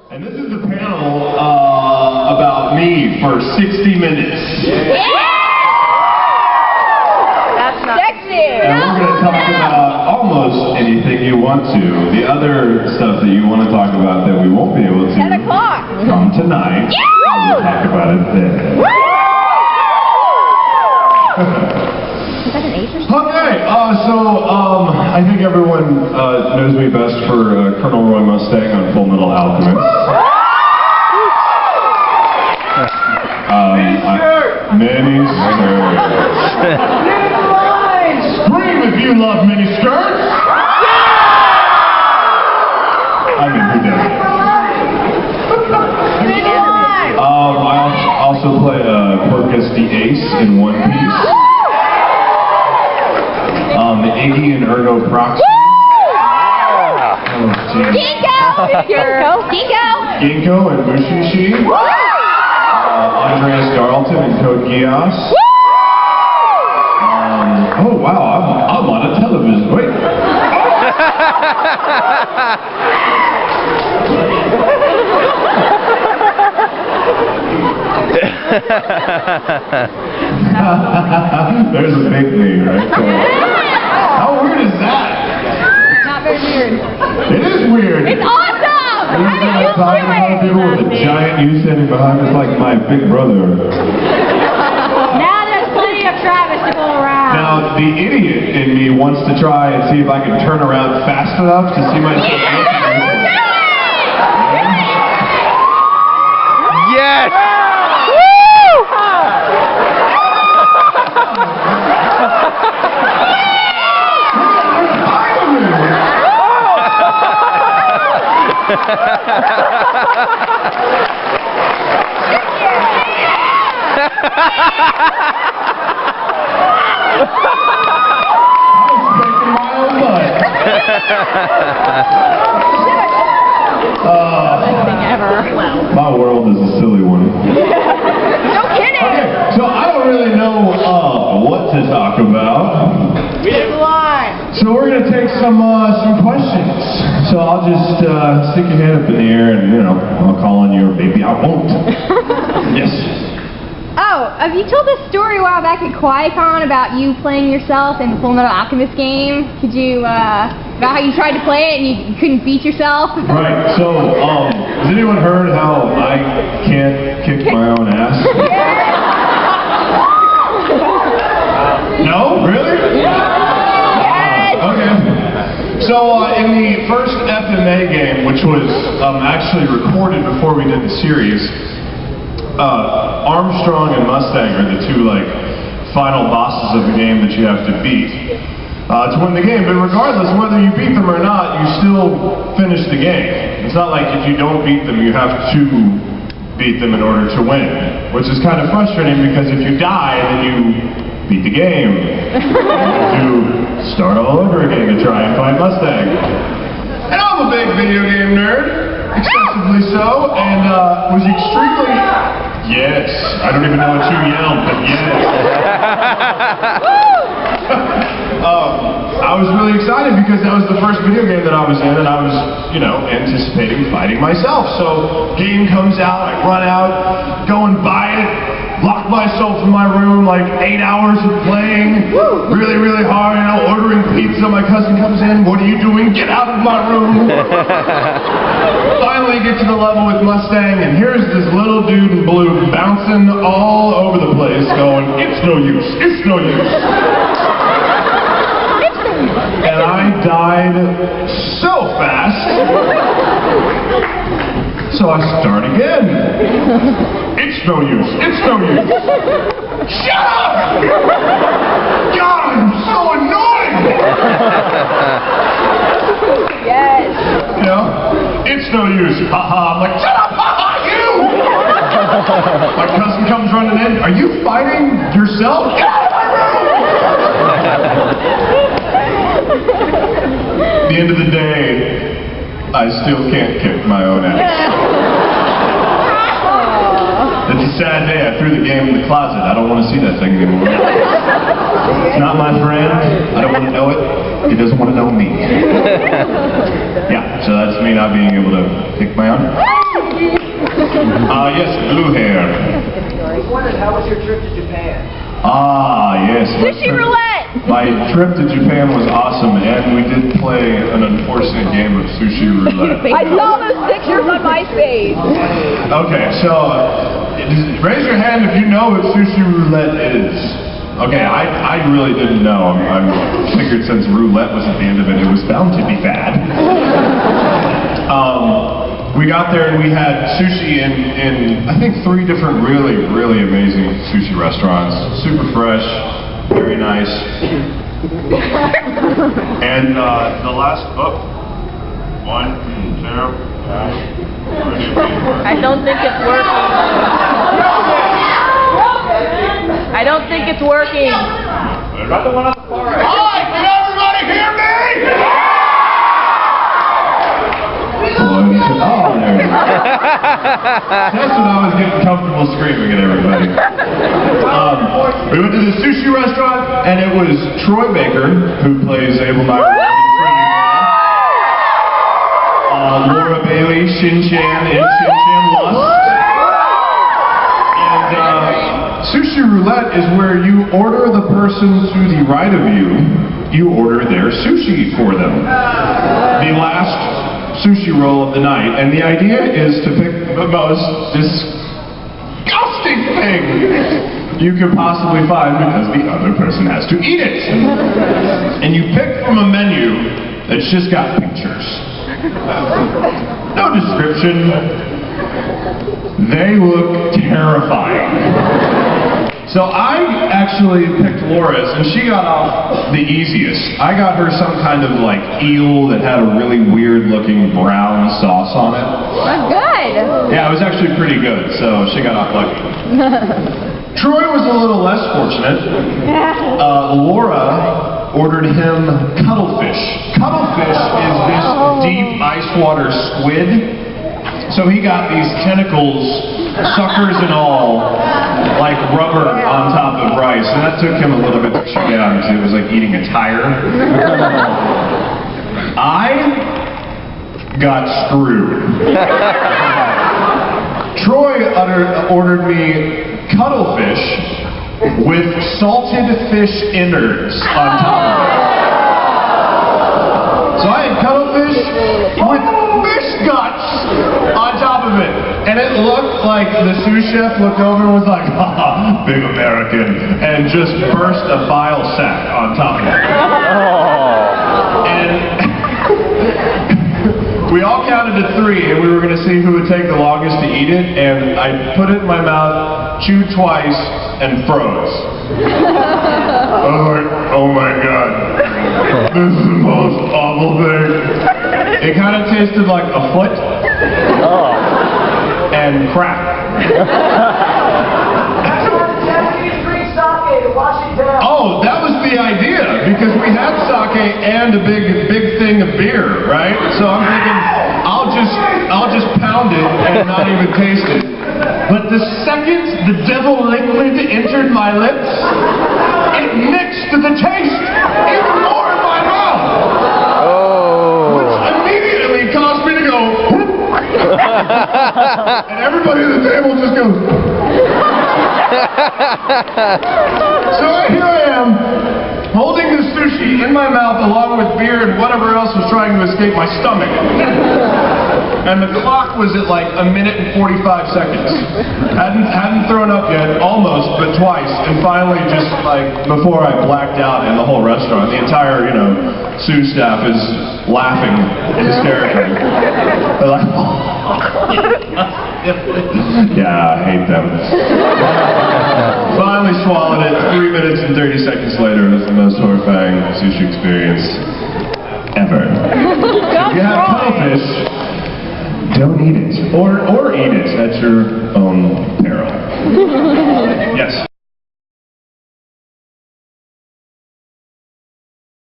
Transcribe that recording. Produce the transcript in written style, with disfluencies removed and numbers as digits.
And this is the panel about me for 60 minutes. Yeah! That's not sexy! And we're going to talk about almost anything you want to. The other stuff that you want to talk about that we won't be able to 10 o'clock. Come tonight. Yeah! We'll talk about it then. Is that an 8%? Okay, I think everyone knows me best for Colonel Roy Mustang on Full Metal Alchemist. Mini skirts. Scream if you love mini skirts. I mean, who doesn't? I also play Porcus the Ace in One Piece. The Iggy and Ergo Proxy. Ginkgo and Mushishi. Andreas Darlton and Code Geass. Oh wow, I'm on a television. Wait. There's a big thing right there. How weird is that? Not very weird. It is weird. It's awesome! How do you talking about people with a giant you standing behind us like my big brother? Now there's plenty of Travis to go around. Now, the idiot in me wants to try and see if I can turn around fast enough to see myself. Yes! My world is a silly one. No kidding! Okay, so I don't really know what to talk about. So we're going to take some questions. So I'll just stick your hand up in the air and, I'll call on you, or maybe I won't. Yes. Oh, have you told this story a while back at QuaiCon about you playing yourself in the Full Metal Alchemist game? Could you, about how you tried to play it and you couldn't beat yourself? Right, so, has anyone heard how I can't kick my own ass? No? Really? Yes! Okay. So, in the first FMA game, which was actually recorded before we did the series, Armstrong and Mustang are the two, final bosses of the game that you have to beat to win the game. But regardless, whether you beat them or not, you still finish the game. It's not like if you don't beat them, you have to beat them in order to win, which is kind of frustrating because if you die, then you beat the game. You start all over again to try and find Mustang. And I'm a big video game nerd, excessively so, and was extremely... Yes, I don't even know what you yelled, but yes. I was really excited because that was the first video game that I was in, and I was, anticipating fighting myself. So, game comes out, I run out, go and buy it, lock myself in my room, 8 hours of playing, really, really hard, ordering pizza. My cousin comes in, what are you doing? Get out of my room! Finally get to the level with Mustang, and here's this little dude in blue bouncing all over the place, going, it's no use, it's no use. And I died so fast, so I start again. It's no use, it's no use. Shut up! God, I'm so annoying! Yes. It's no use, haha. I'm like, shut up, haha, you! My cousin comes running in, are you fighting yourself? Get out of my room! At the end of the day, I still can't kick my own ass. It's a sad day. I threw the game in the closet. I don't want to see that thing anymore. It's not my friend. I don't want to know it. He doesn't want to know me. Yeah, so that's me not being able to pick my own. Yes, blue hair. I was wondering, how was your trip to Japan? Yes. Sushi roulette! My trip to Japan was awesome, and we did play an unfortunate game of sushi roulette. I saw those pictures on MySpace. Okay, so raise your hand if you know what sushi roulette is. Okay, I really didn't know. I figured since roulette was at the end of it, it was bound to be bad. We got there and we had sushi in I think 3 different really amazing sushi restaurants. Super fresh, very nice. And the last book, 1, 0. I don't think it's working. I don't think it's working. Got the one on the far right. Alright, can everybody hear me? Oh, there we go. That's when I was getting comfortable screaming at everybody. We went to the sushi restaurant, and it was Troy Baker, who plays Abel Meyer. Laura Bailey, Shin-Chan, and Shin-Chan Lust. And sushi roulette is where you order the person to the right of you, you order their sushi for them. The last sushi roll of the night, and the idea is to pick the most disgusting thing you could possibly find because the other person has to eat it. And you pick from a menu that's just got pictures. No description. They look terrifying. So I actually picked Laura's, and she got off the easiest. I got her some kind of like eel that had a really weird looking brown sauce on it. That's good. Yeah, it was actually pretty good, so she got off lucky. Troy was a little less fortunate. Laura ordered him cuttlefish. Cuttlefish is this deep ice water squid. So he got these tentacles, suckers and all, like rubber on top of rice, and that took him a little bit to chew down because it was like eating a tire. I got screwed. Troy ordered me cuttlefish with salted fish innards on top of it. So I had cuttlefish with fish guts on top of it. And it looked like the sous chef looked over and was like, haha, big American, and just burst a bile sack on top of it. And we all counted to 3, and we were going to see who would take the longest to eat it, and I put it in my mouth, chewed twice, and froze. I was like, oh my god, this is the most awful thing. It kind of tasted like a foot. And crap. Oh, that was the idea, because we had sake and a big thing of beer, right? So I'm thinking, I'll just pound it and not even taste it. But the second the devil liquid entered my lips, it mixed the taste even more in my mouth. Which immediately caused me to go, and everybody at the table just goes. So here I am, holding the sushi in my mouth along with beer and whatever else was trying to escape my stomach. And the clock was at like 1 minute and 45 seconds. Hadn't thrown up yet, almost, but twice. And finally, just like before I blacked out in the whole restaurant, the entire, sous staff is laughing hysterically. They're like, yeah, I hate them. Finally swallowed it. 3 minutes and 30 seconds later, it was the most horrifying sushi experience ever. If you have cuttlefish, don't eat it. Or eat it at your own peril. Yes.